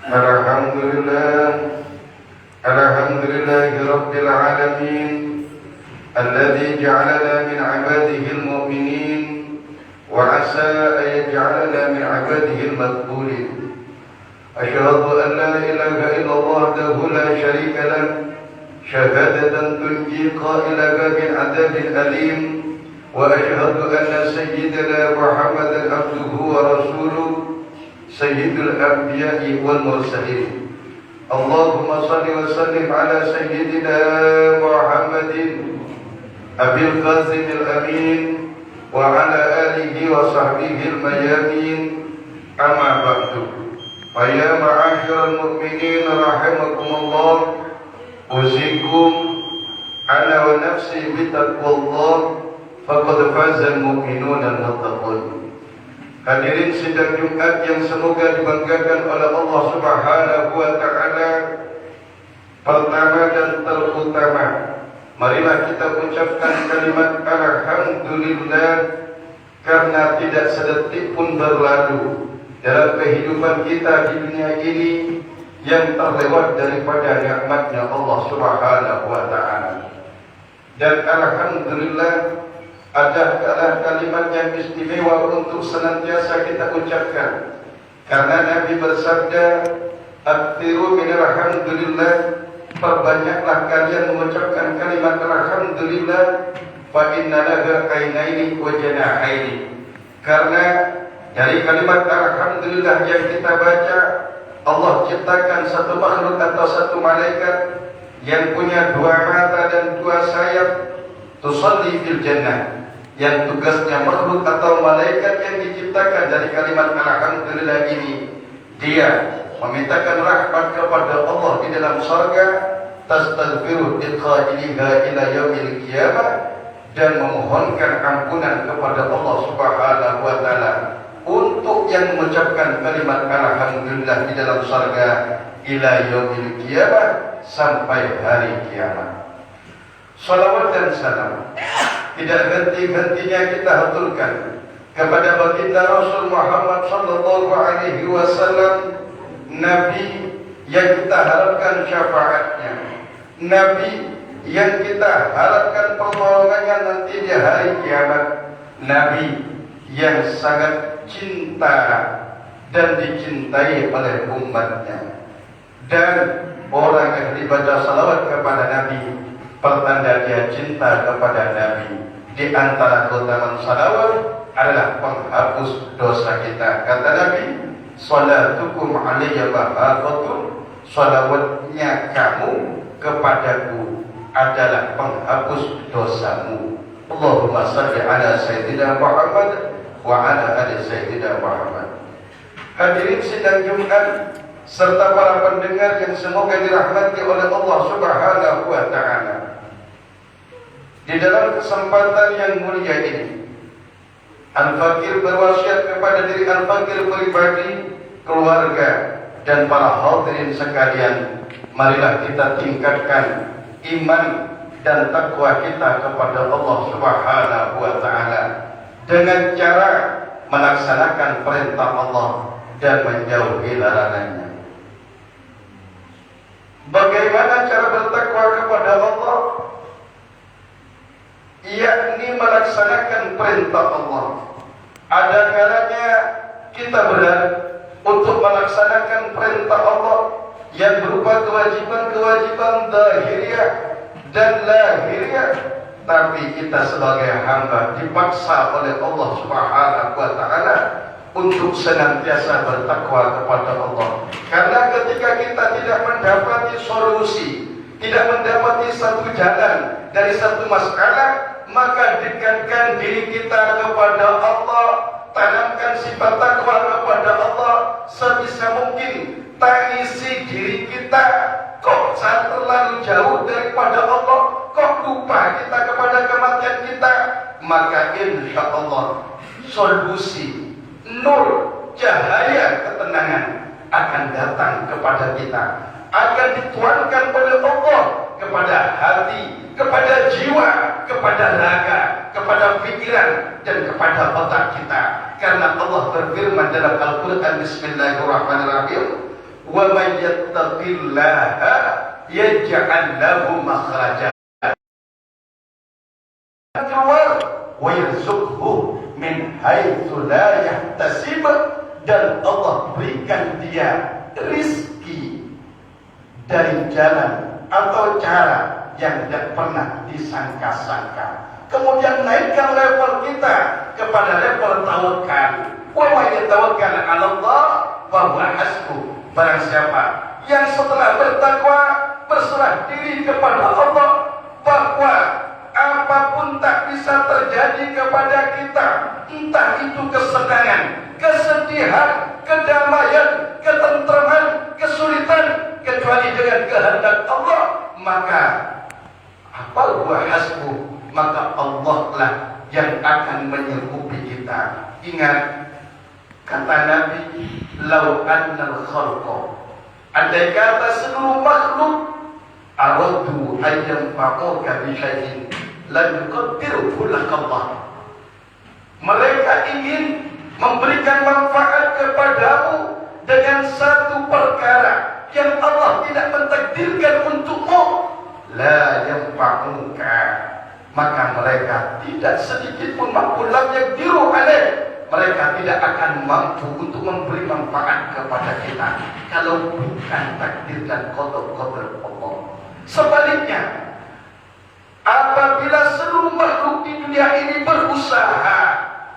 Alhamdulillah, alhamdulillahi rabbil alamin, alladzi ja'alana min 'ibadihi al-mu'minin wa 'asa an yaj'alana min 'ibadihi al-maqbulin. Asyhadu an la ilaha illallah wahdahu la syarika lah, syahadatan tunji qailaha min 'adzabin alim, wa asyhadu anna sayyidana Muhammadan abduhu wa rasuluh sayyidul anbiya'i wal mursalin. Allahumma salli wa sallim ala sayyidina Muhammadin abil qasimil amin wa ala alihi wa sahbihi al-mayamin. Amma ba'du. Fa ya ma'asyiral mu'minin rahimakumullah, usikum ana wa nafsi bi taqwallah faqad faza al-mu'minuna al-muttaqun. Hadirin sidang Jumat yang semoga dibanggakan oleh Allah Subhanahu wa taala. Pertama dan terutama, marilah kita ucapkan kalimat alhamdulillah, karena tidak sedetik pun berlalu dalam kehidupan kita di dunia ini yang terlewat daripada nikmatnya Allah Subhanahu wa taala. Dan alhamdulillah adalah kalimat yang istimewa untuk senantiasa kita ucapkan, karena Nabi bersabda, "Aktsiru min alhamdulillah," perbanyaklah kalian mengucapkan kalimat alhamdulillah, fa inna laha ainaini wa janahaini. Karena dari kalimat alhamdulillah yang kita baca, Allah ciptakan satu makhluk atau satu malaikat yang punya dua mata dan dua sayap, tusalli fil jannah, yang tugasnya makhluk atau malaikat yang diciptakan dari kalimat alhamdulillah ini, dia memintakan rahmat kepada Allah di dalam surga, tastaghfiru liqa'iliha ila yaumil qiyamah, dan memohonkan ampunan kepada Allah Subhanahu wa taala untuk yang mengucapkan kalimat alhamdulillah di dalam surga ila yaumil qiyamah, sampai hari kiamat. Salawat dan salam tidak henti-hentinya kita haturkan kepada baginda Rasul Muhammad sallallahu alaihi wasallam, Nabi yang kita harapkan syafaatnya, Nabi yang kita harapkan pertolongannya nanti di hari kiamat, Nabi yang sangat cinta dan dicintai oleh umatnya. Dan orang yang dibaca salawat kepada Nabi, pertanda dia cinta kepada Nabi. Di antara keutamaan salawat adalah penghapus dosa kita. Kata Nabi, "Salatukum alayya mahafatun," salawatnya kamu kepadaku adalah penghapus dosamu. Allahumma salli ala sayyidina Muhammad wa ala ali sayyidina Muhammad. Hadirin sidang Jumat serta para pendengar yang semoga dirahmati oleh Allah Subhanahu wa taala. Di dalam kesempatan yang mulia ini, Al-Fakir berwasiat kepada diri Al-Fakir pribadi, keluarga, dan para hadirin sekalian, marilah kita tingkatkan iman dan takwa kita kepada Allah Subhanahu wa taala dengan cara melaksanakan perintah Allah dan menjauhi larangannya. Bagaimana cara bertakwa kepada Allah? Yakni melaksanakan perintah Allah. Ada kalanya kita berat untuk melaksanakan perintah Allah yang berupa kewajiban-kewajiban zahiriyah dan lahiriah, tapi kita sebagai hamba dipaksa oleh Allah Subhanahu wa taala untuk senantiasa bertakwa kepada Allah. Karena ketika kita tidak mendapati solusi, tidak mendapati satu jalan dari satu masalah, maka dekatkan diri kita kepada Allah, tanamkan sifat takwa kepada Allah sebisa mungkin. Tangisi diri kita, kok terlalu jauh daripada Allah, kok lupa kita kepada kematian kita, maka insya Allah solusi, nur, cahaya ketenangan akan datang kepada kita, akan dituangkan oleh Allah kepada hati, kepada jiwa, kepada raga, kepada pikiran, dan kepada otak kita. Karena Allah berfirman dalam Al-Quran, Bismillahirrahmanirrahim, wa may yattaqillaha yaj'al lahu makhraja wa yarzuqhu min haitsu la yahtasib, dan Allah berikan dia rizki dari jalan atau cara yang tidak pernah disangka-sangka. Kemudian naikkan level kita kepada level tawakal. Wa may yatawakkal 'ala Allah fa huwa hasbuh. Barang siapa yang setelah bertakwa berserah diri kepada Allah bahwa apapun tak bisa terjadi kepada kita, entah itu kesenangan, kesedihan, kedamaian, ketentraman, kesulitan, kecuali dengan kehendak Allah, maka apa huwa hasbuh, maka Allah lah yang akan menyanggupi kita. Ingat kata Nabi, lau annal khalqa, andai kata seluruh makhluk aradu ayyam fa'uka bi syai'in la yuqaddiruhu lakallah, mereka ingin memberikan manfaat kepadamu dengan satu perkara yang Allah tidak mentakdirkan untukmu, la yanfa'uka, maka mereka tidak sedikit pun mampu lam yaqdiru alaih, mereka tidak akan mampu untuk memberi manfaat kepada kita kalau bukan takdir dan qadar Allah. Sebaliknya, apabila seluruh makhluk di dunia ini berusaha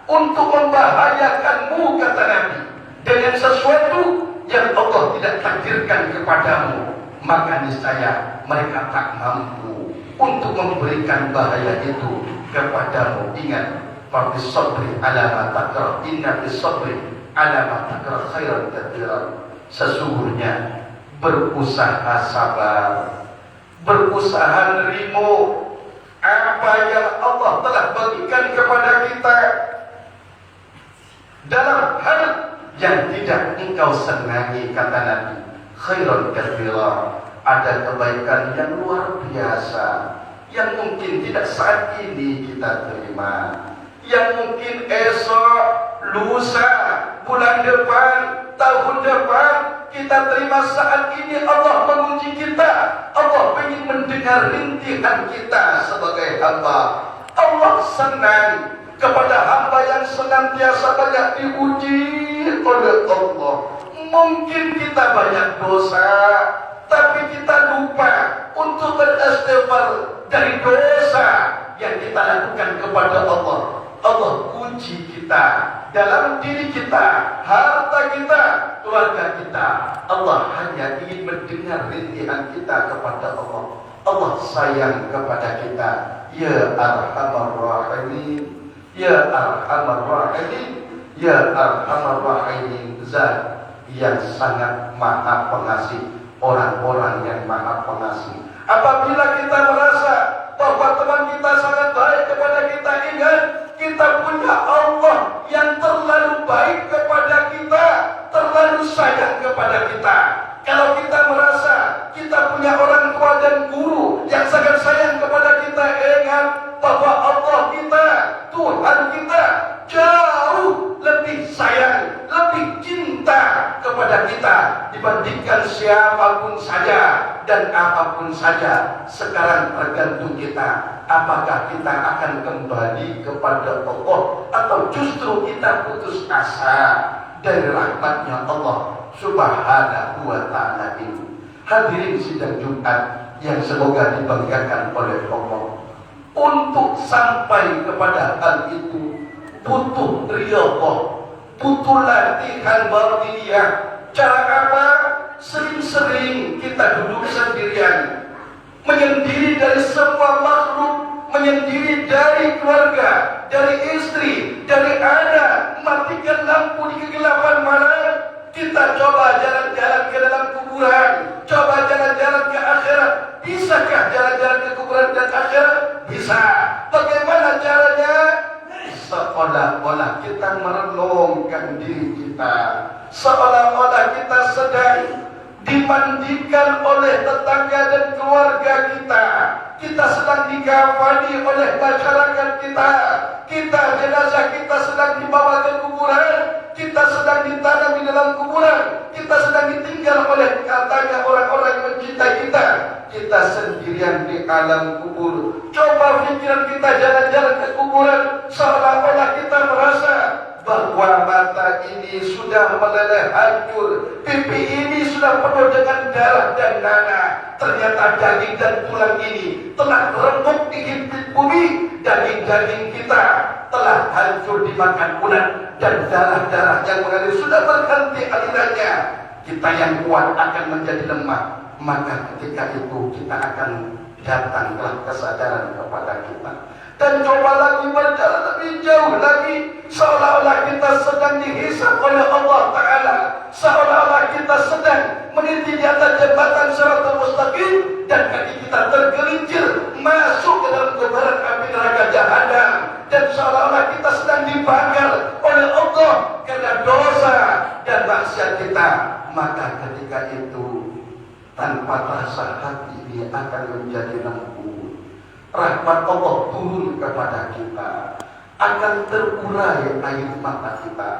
untuk membahayakanmu, kata Nabi, dengan sesuatu yang Allah tidak takdirkan kepadamu, maka niscaya mereka tak mampu untuk memberikan bahaya itu kepadamu. Ingat, fabis sabri ala ma takrah, inna bis sabri ala ma takrah khairan katsiran. Sesungguhnya berusaha sabar, berusaha nerimo apa yang Allah telah bagikan kepada kita dalam hal yang tidak engkau senangi, kata Nabi, khairan katsiran, ada kebaikan yang luar biasa yang mungkin tidak saat ini kita terima, yang mungkin esok, lusa, bulan depan, tahun depan kita terima. Saat ini Allah menguji kita, Allah ingin mendengar rintihan kita sebagai hamba. Allah senang kepada hamba yang senantiasa banyak diuji oleh Allah. Mungkin kita banyak dosa, tapi kita lupa untuk beristighfar dari dosa yang kita lakukan kepada Allah. Allah uji kita dalam diri kita, harta kita, keluarga kita. Allah hanya ingin mendengar rintihan kita kepada Allah. Allah sayang kepada kita. Ya Arhamar Rahimin, Ya Arhamar Rahimin, Ya Arhamar Rahimin, Zat yang sangat maha pengasih, orang-orang yang maha pengasih. Apabila kita merasa bahwa teman kita sangat baik kepada kita, ingat, kita punya Allah yang terlalu baik kepada kita, terlalu sayang kepada kita. Kalau kita merasa kita punya orang tua dan guru yang sangat sayang kepada kita, ingat bahwa Allah kita, Tuhan kita, jauh lebih sayang, lebih cinta kepada kita dibandingkan siapapun saja dan apapun saja. Sekarang tergantung kita, apakah kita akan kembali kepada Allah atau justru kita putus asa dari rahmatnya Allah Subhanahu wa ta'ala ini. Hadirin sidang Jumat yang semoga dibanggakan oleh Allah, untuk sampai kepada hal itu butuh riyadhah, butuh latihan batiniyah. Cara apa? Sering-sering kita duduk sendirian, menyendiri dari semua makhluk, menyendiri dari keluarga, dari istri, dari anak, matikan lampu di kegelapan malam. Kita coba jalan-jalan ke dalam kuburan, coba jalan-jalan ke akhirat. Bisakah jalan-jalan ke kuburan dan akhirat? Bisa. Bagaimana caranya? Seolah-olah kita merenungkan diri kita, seolah-olah kita sedang dimandikan oleh tetangga dan keluarga kita, kita sedang dikafani oleh masyarakat kita, jenazah kita sedang dibawa ke kuburan, kita sedang ditanam di dalam kuburan, kita sedang ditinggal tertinggal oleh katanya orang-orang yang mencintai kita. Kita sendirian di alam kubur. Coba pikiran kita jalan-jalan ke kuburan, seolah-olah kita merasa bahwa mata ini sudah meleleh hancur, pipi ini sudah penuh dengan darah dan nanah. Ternyata daging dan tulang ini telah remuk di himpit bumi. Daging-daging kita telah hancur dimakan ulat, dan darah-darah yang mengalir sudah berhenti alirannya. Kita yang kuat akan menjadi lemah. Maka ketika itu kita akan datanglah kesadaran kepada kita. Dan coba lagi berjalan lebih jauh lagi, seolah-olah kita sedang dihisab oleh Allah Ta'ala, seolah-olah kita sedang meniti di atas jembatan Shiratal Mustaqim, dan kaki kita tergelincir masuk ke dalam kobaran api neraka Jahannam, dan seolah-olah kita sedang dibakar oleh Allah karena dosa dan maksiat kita. Maka ketika itu tanpa terasa hati ini akan menjadi lembut. Rahmat Allah turun kepada kita, akan terurai air mata kita,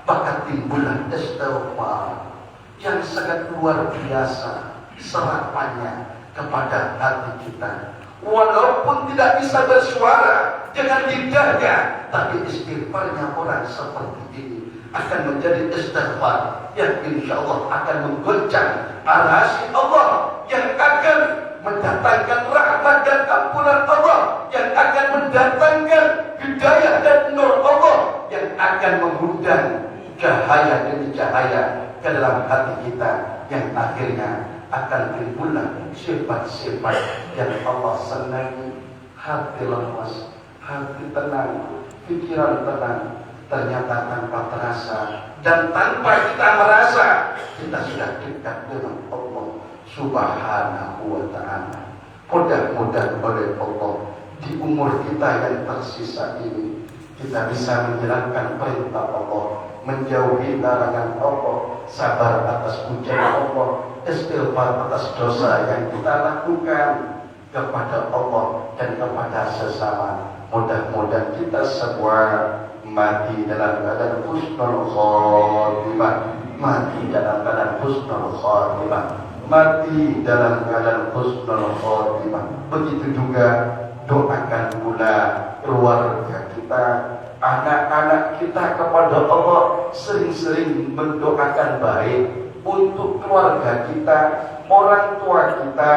maka timbullah istighfar yang sangat luar biasa serapannya kepada hati kita. Walaupun tidak bisa bersuara dengan lidahnya, tapi istighfarnya orang seperti ini akan menjadi istighfar yang insya Allah akan menggoncang arasy Allah, yang akan mendatangkan rahmat dan ampunan Allah, yang akan mendatangkan hidayah dan nur Allah, yang akan mengundang cahaya demi cahaya ke dalam hati kita, yang akhirnya akan timbullah sifat-sifat yang Allah senangi. Hati lemas, hati tenang, pikiran tenang. Ternyata tanpa terasa dan tanpa kita merasa, kita sudah dekat dengan Allah Subhanahu wa Ta'ala. Mudah-mudahan oleh Allah di umur kita yang tersisa ini, kita bisa menjalankan perintah Allah, menjauhi larangan Allah, sabar atas ujian Allah, istighfar atas dosa yang kita lakukan kepada Allah dan kepada sesama. Mudah-mudahan kita semua mati dalam keadaan husnul khatimah, mati dalam keadaan husnul khatimah, mati dalam keadaan husnul khatimah. Begitu juga doakan pula keluarga kita, anak-anak kita kepada Allah. Sering-sering mendoakan baik untuk keluarga kita, orang tua kita,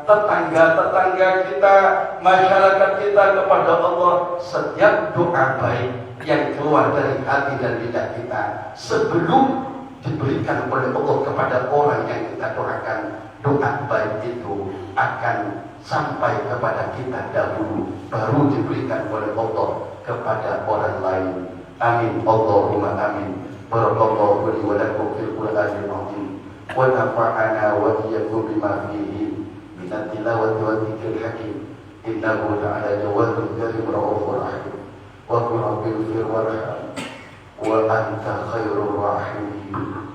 tetangga-tetangga kita, masyarakat kita kepada Allah. Setiap doa baik yang keluar dari hati dan lidah kita sebelum diberikan oleh Allah kepada orang yang kita doakan, doa baik itu akan sampai kepada kita dahulu, baru diberikan oleh Allah kepada orang lain. Amin Allahumma amin. Barakallahu li wa lakum fil Qur'anil azim wa nafa'ana wa iyyakum bima fihi min at-tilawati wa dzikril hakim. Innahu ta'ala jawadun karim rahmanur rahim. Wa qul rabbil firwarham wa anta khairur rahimin.